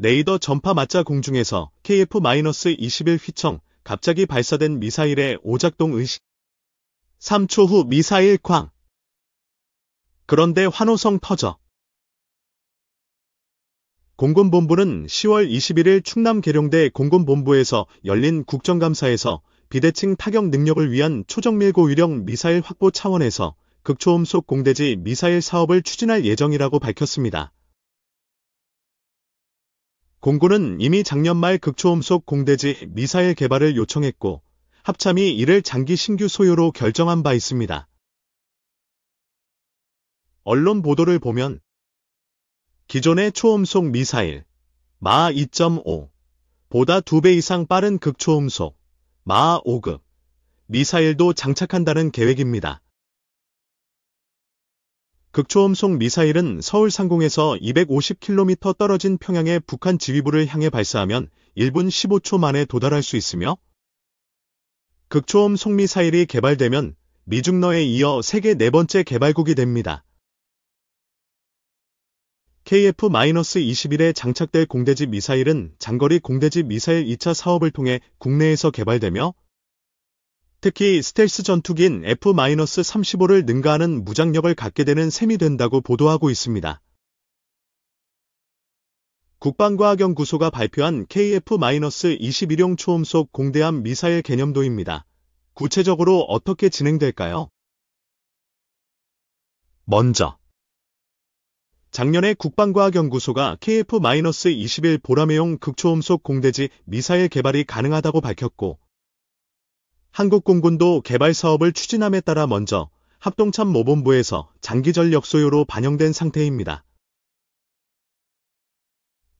레이더 전파 맞자 공중에서 KF-21 휘청 갑자기 발사된 미사일의 오작동 의식. 3초 후 미사일 쾅. 그런데 환호성 터져. 공군본부는 10월 21일 충남 계룡대 공군본부에서 열린 국정감사에서 비대칭 타격 능력을 위한 초정밀고 위령 미사일 확보 차원에서 극초음속 공대지 미사일 사업을 추진할 예정이라고 밝혔습니다. 공군은 이미 작년 말 극초음속 공대지 미사일 개발을 요청했고 합참이 이를 장기 신규 소요로 결정한 바 있습니다. 언론 보도를 보면 기존의 초음속 미사일 마하 2.5 보다 2배 이상 빠른 극초음속 마하 5급 미사일도 장착한다는 계획입니다. 극초음속 미사일은 서울 상공에서 250km 떨어진 평양의 북한 지휘부를 향해 발사하면 1분 15초 만에 도달할 수 있으며 극초음속 미사일이 개발되면 미중러에 이어 세계 네 번째 개발국이 됩니다. KF-21에 장착될 공대지 미사일은 장거리 공대지 미사일 2차 사업을 통해 국내에서 개발되며 특히 스텔스 전투기인 F-35를 능가하는 무장력을 갖게 되는 셈이 된다고 보도하고 있습니다. 국방과학연구소가 발표한 KF-21용 초음속 공대함 미사일 개념도입니다. 구체적으로 어떻게 진행될까요? 먼저 작년에 국방과학연구소가 KF-21 보라매용 극초음속 공대지 미사일 개발이 가능하다고 밝혔고 한국공군도 개발 사업을 추진함에 따라 먼저 합동참모본부에서 장기전력 소요로 반영된 상태입니다.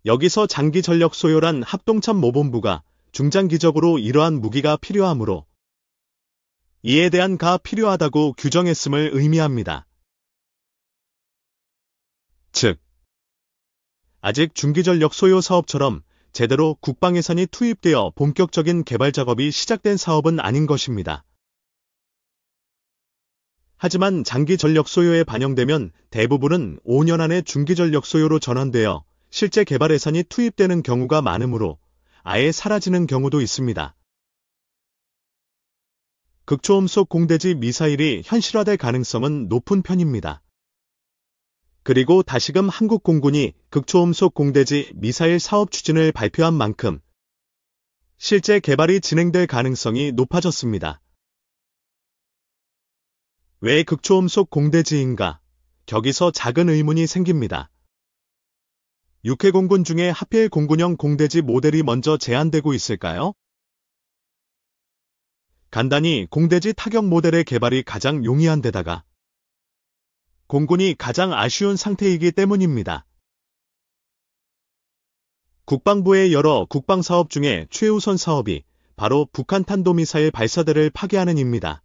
여기서 장기전력 소요란 합동참모본부가 중장기적으로 이러한 무기가 필요하므로 이에 대한 가 필요하다고 규정했음을 의미합니다. 즉, 아직 중기전력 소요 사업처럼 제대로 국방 예산이 투입되어 본격적인 개발 작업이 시작된 사업은 아닌 것입니다. 하지만 장기 전력 소요에 반영되면 대부분은 5년 안에 중기 전력 소요로 전환되어 실제 개발 예산이 투입되는 경우가 많으므로 아예 사라지는 경우도 있습니다. 극초음속 공대지 미사일이 현실화될 가능성은 높은 편입니다. 그리고 다시금 한국공군이 극초음속 공대지 미사일 사업 추진을 발표한 만큼 실제 개발이 진행될 가능성이 높아졌습니다. 왜 극초음속 공대지인가? 여기서 작은 의문이 생깁니다. 육해공군 중에 하필 공군형 공대지 모델이 먼저 제안되고 있을까요? 간단히 공대지 타격 모델의 개발이 가장 용이한 데다가 공군이 가장 아쉬운 상태이기 때문입니다. 국방부의 여러 국방사업 중에 최우선 사업이 바로 북한 탄도미사일 발사대를 파괴하는 입니다.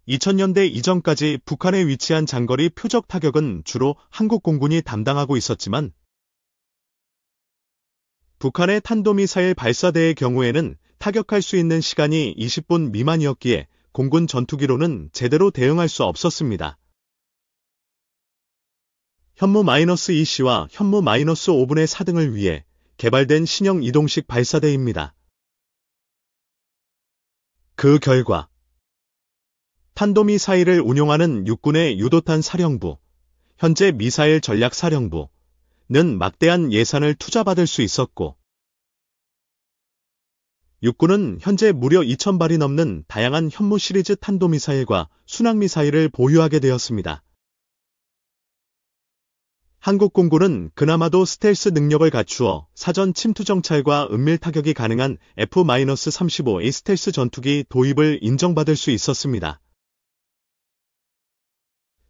2000년대 이전까지 북한에 위치한 장거리 표적 타격은 주로 한국공군이 담당하고 있었지만 북한의 탄도미사일 발사대의 경우에는 타격할 수 있는 시간이 20분 미만이었기에 공군 전투기로는 제대로 대응할 수 없었습니다. 현무-2C와 현무-5분의 4등을 위해 개발된 신형 이동식 발사대입니다. 그 결과 탄도미사일을 운용하는 육군의 유도탄 사령부, 현재 미사일 전략사령부는 막대한 예산을 투자받을 수 있었고 육군은 현재 무려 2,000발이 넘는 다양한 현무 시리즈 탄도미사일과 순항미사일을 보유하게 되었습니다. 한국공군은 그나마도 스텔스 능력을 갖추어 사전 침투 정찰과 은밀 타격이 가능한 F-35A 스텔스 전투기 도입을 인정받을 수 있었습니다.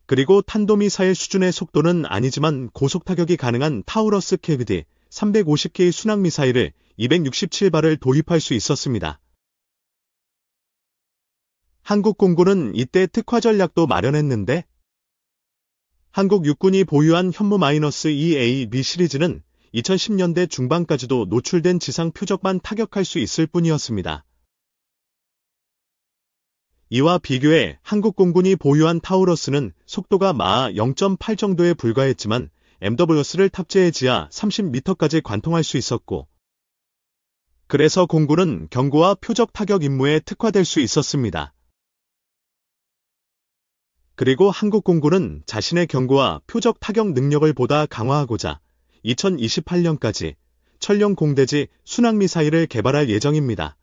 그리고 탄도미사일 수준의 속도는 아니지만 고속 타격이 가능한 타우러스 KVD 350K 순항미사일을 267발을 도입할 수 있었습니다. 한국공군은 이때 특화 전략도 마련했는데 한국 육군이 보유한 현무-2A, B 시리즈는 2010년대 중반까지도 노출된 지상 표적만 타격할 수 있을 뿐이었습니다. 이와 비교해 한국공군이 보유한 타우러스는 속도가 마하 0.8 정도에 불과했지만 MWS를 탑재해 지하 30m까지 관통할 수 있었고, 그래서 공군은 경고와 표적 타격 임무에 특화될 수 있었습니다. 그리고 한국 공군은 자신의 경고와 표적 타격 능력을 보다 강화하고자 2028년까지 천령 공대지 순항미사일을 개발할 예정입니다.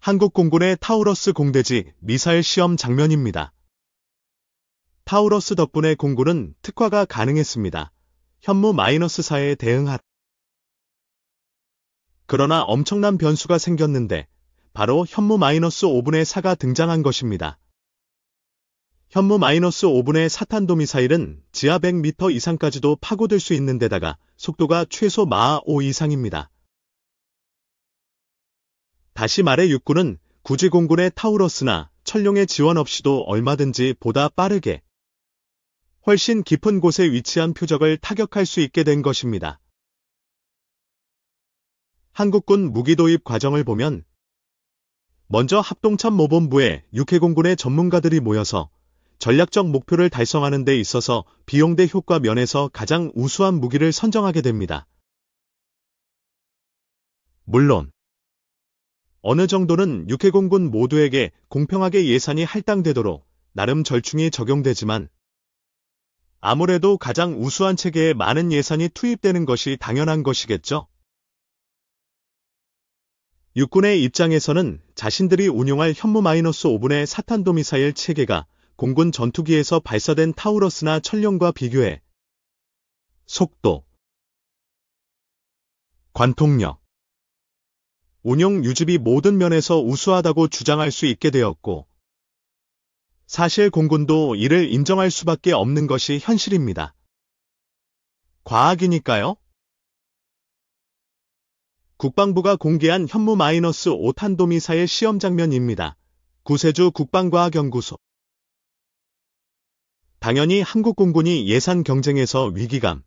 한국 공군의 타우러스 공대지 미사일 시험 장면입니다. 타우러스 덕분에 공군은 특화가 가능했습니다. 현무 -4에 대응하라. 그러나 엄청난 변수가 생겼는데 바로 현무 -5분의 4가 등장한 것입니다. 현무 -5분의 4탄도 미사일은 지하 100m 이상까지도 파고들 수 있는 데다가 속도가 최소 마하 5 이상입니다. 다시 말해 육군은 굳이 공군의 타우러스나 천룡의 지원 없이도 얼마든지 보다 빠르게 훨씬 깊은 곳에 위치한 표적을 타격할 수 있게 된 것입니다. 한국군 무기 도입 과정을 보면 먼저 합동참모본부에 육해공군의 전문가들이 모여서 전략적 목표를 달성하는 데 있어서 비용 대 효과 면에서 가장 우수한 무기를 선정하게 됩니다. 물론 어느 정도는 육해공군 모두에게 공평하게 예산이 할당되도록 나름 절충이 적용되지만 아무래도 가장 우수한 체계에 많은 예산이 투입되는 것이 당연한 것이겠죠. 육군의 입장에서는 자신들이 운용할 현무 -5분의 4탄도 미사일 체계가 공군 전투기에서 발사된 타우러스나 천룡과 비교해 속도, 관통력, 운용 유지비 모든 면에서 우수하다고 주장할 수 있게 되었고, 사실 공군도 이를 인정할 수밖에 없는 것이 현실입니다. 과학이니까요. 국방부가 공개한 현무 -5탄도 미사일 시험 장면입니다. 구세주 국방과학연구소. 당연히 한국 공군이 예산 경쟁에서 위기감을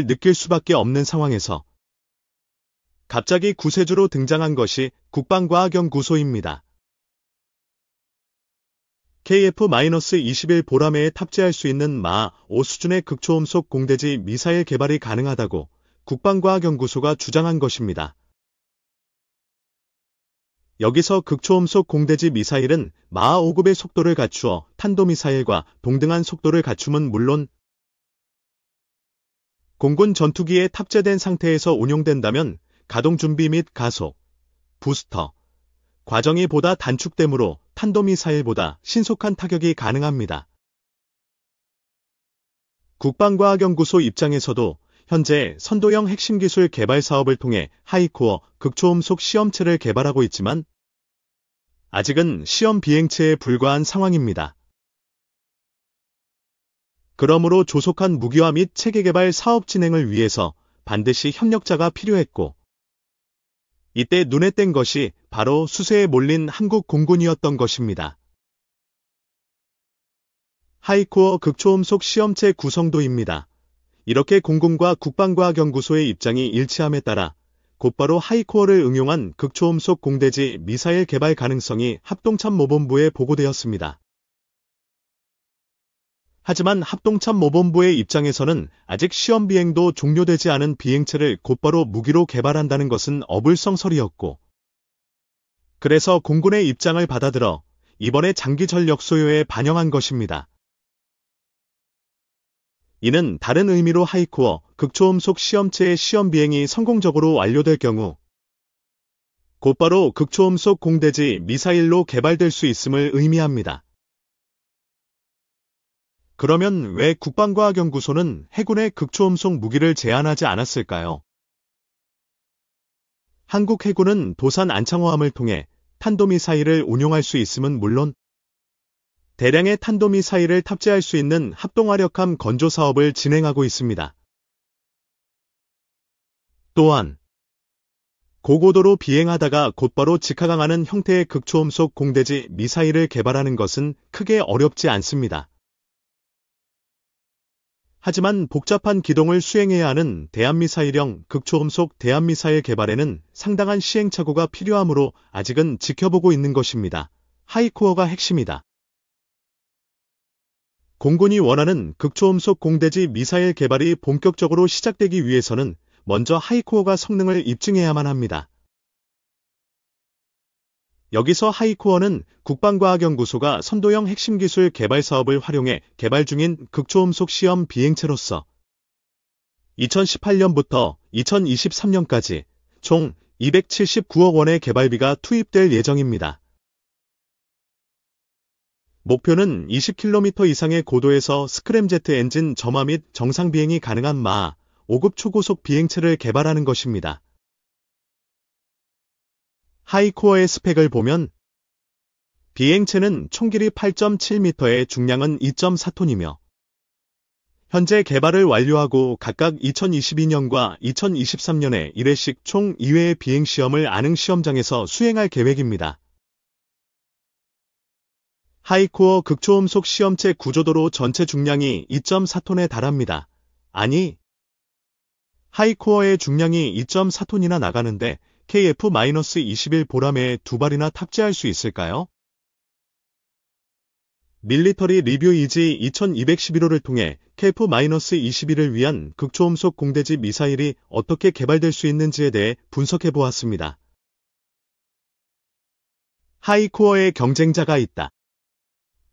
느낄 수밖에 없는 상황에서 갑자기 구세주로 등장한 것이 국방과학연구소입니다. KF-21 보라매에 탑재할 수 있는 마하 5 수준의 극초음속 공대지 미사일 개발이 가능하다고 국방과학연구소가 주장한 것입니다. 여기서 극초음속 공대지 미사일은 마하 5급의 속도를 갖추어 탄도미사일과 동등한 속도를 갖춤은 물론 공군 전투기에 탑재된 상태에서 운용된다면 가동 준비 및 가속, 부스터 과정이 보다 단축되므로 탄도미사일보다 신속한 타격이 가능합니다. 국방과학연구소 입장에서도 현재 선도형 핵심 기술 개발 사업을 통해 하이코어 극초음속 시험체를 개발하고 있지만 아직은 시험 비행체에 불과한 상황입니다. 그러므로 조속한 무기화 및 체계 개발 사업 진행을 위해서 반드시 협력자가 필요했고 이때 눈에 띈 것이 바로 수세에 몰린 한국 공군이었던 것입니다. 하이코어 극초음속 시험체 구성도입니다. 이렇게 공군과 국방과학연구소의 입장이 일치함에 따라 곧바로 하이코어를 응용한 극초음속 공대지 미사일 개발 가능성이 합동참모본부에 보고되었습니다. 하지만 합동참모본부의 입장에서는 아직 시험 비행도 종료되지 않은 비행체를 곧바로 무기로 개발한다는 것은 어불성설이었고, 그래서 공군의 입장을 받아들어 이번에 장기 전력 소요에 반영한 것입니다. 이는 다른 의미로 하이코어 극초음속 시험체의 시험 비행이 성공적으로 완료될 경우 곧바로 극초음속 공대지 미사일로 개발될 수 있음을 의미합니다. 그러면 왜 국방과학연구소는 해군의 극초음속 무기를 제안하지 않았을까요? 한국 해군은 도산 안창호함을 통해 탄도미사일을 운용할 수 있음은 물론 대량의 탄도미사일을 탑재할 수 있는 합동화력함 건조 사업을 진행하고 있습니다. 또한 고고도로 비행하다가 곧바로 직하강하는 형태의 극초음속 공대지 미사일을 개발하는 것은 크게 어렵지 않습니다. 하지만 복잡한 기동을 수행해야 하는 대한미사일형 극초음속 대한미사일 개발에는 상당한 시행착오가 필요하므로 아직은 지켜보고 있는 것입니다. 하이코어가 핵심이다. 공군이 원하는 극초음속 공대지 미사일 개발이 본격적으로 시작되기 위해서는 먼저 하이코어가 성능을 입증해야만 합니다. 여기서 하이코어는 국방과학연구소가 선도형 핵심 기술 개발 사업을 활용해 개발 중인 극초음속 시험 비행체로서 2018년부터 2023년까지 총 279억 원의 개발비가 투입될 예정입니다. 목표는 20km 이상의 고도에서 스크램제트 엔진 점화 및 정상 비행이 가능한 마하 5급 초고속 비행체를 개발하는 것입니다. 하이코어의 스펙을 보면 비행체는 총 길이 8.7m에 중량은 2.4톤이며 현재 개발을 완료하고 각각 2022년과 2023년에 1회씩 총 2회의 비행시험을 안흥시험장에서 수행할 계획입니다. 하이코어 극초음속 시험체 구조도로 전체 중량이 2.4톤에 달합니다. 아니, 하이코어의 중량이 2.4톤이나 나가는데 KF-21 보라매에 2발이나 탑재할 수 있을까요? 밀리터리 리뷰 이지 2211호를 통해 KF-21을 위한 극초음속 공대지 미사일이 어떻게 개발될 수 있는지에 대해 분석해 보았습니다. 하이코어의 경쟁자가 있다.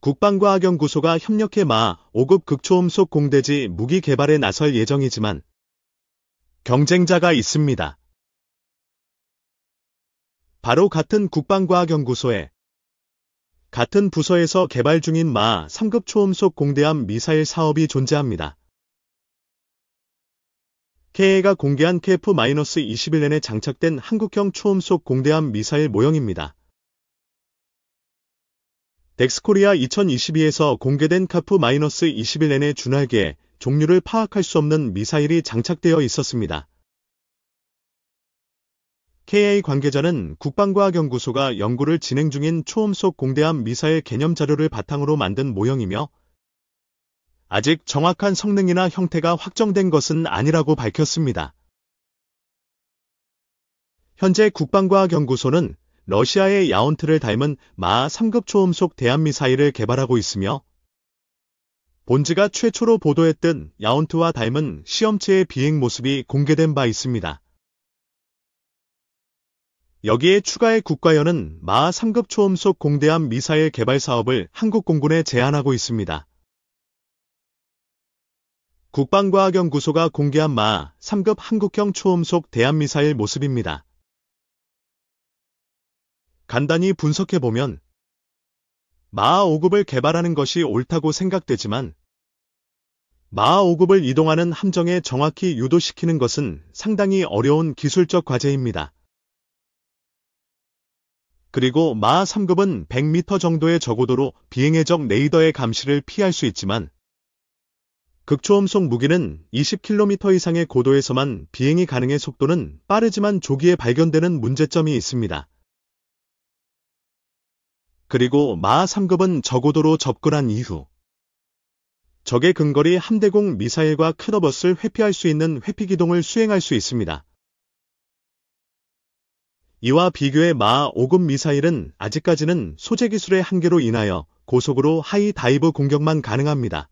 국방과학연구소가 협력해 마하 5급 극초음속 공대지 무기 개발에 나설 예정이지만 경쟁자가 있습니다. 바로 같은 국방과학연구소에 같은 부서에서 개발 중인 마하 3급 초음속 공대함 미사일 사업이 존재합니다. KA가 공개한 KF-21N에 장착된 한국형 초음속 공대함 미사일 모형입니다. 덱스코리아 2022에서 공개된 KF-21N의 준할계에 종류를 파악할 수 없는 미사일이 장착되어 있었습니다. KA 관계자는 국방과학연구소가 연구를 진행 중인 초음속 공대함 미사일 개념 자료를 바탕으로 만든 모형이며 아직 정확한 성능이나 형태가 확정된 것은 아니라고 밝혔습니다. 현재 국방과학연구소는 러시아의 야온트를 닮은 마하 3급 초음속 대함미사일을 개발하고 있으며 본지가 최초로 보도했던 야온트와 닮은 시험체의 비행 모습이 공개된 바 있습니다. 여기에 추가해 국가연은 마하 3급 초음속 공대함 미사일 개발 사업을 한국 공군에 제안하고 있습니다. 국방과학연구소가 공개한 마하 3급 한국형 초음속 대함미사일 모습입니다. 간단히 분석해보면 마하 5급을 개발하는 것이 옳다고 생각되지만 마하 5급을 이동하는 함정에 정확히 유도시키는 것은 상당히 어려운 기술적 과제입니다. 그리고 마하 3급은 100m 정도의 저고도로 비행해적 레이더의 감시를 피할 수 있지만 극초음속 무기는 20km 이상의 고도에서만 비행이 가능해 속도는 빠르지만 조기에 발견되는 문제점이 있습니다. 그리고 마하 3급은 저고도로 접근한 이후 적의 근거리 함대공 미사일과 크더버스를 회피할 수 있는 회피기동을 수행할 수 있습니다. 이와 비교해 마하 5급 미사일은 아직까지는 소재 기술의 한계로 인하여 고속으로 하이 다이브 공격만 가능합니다.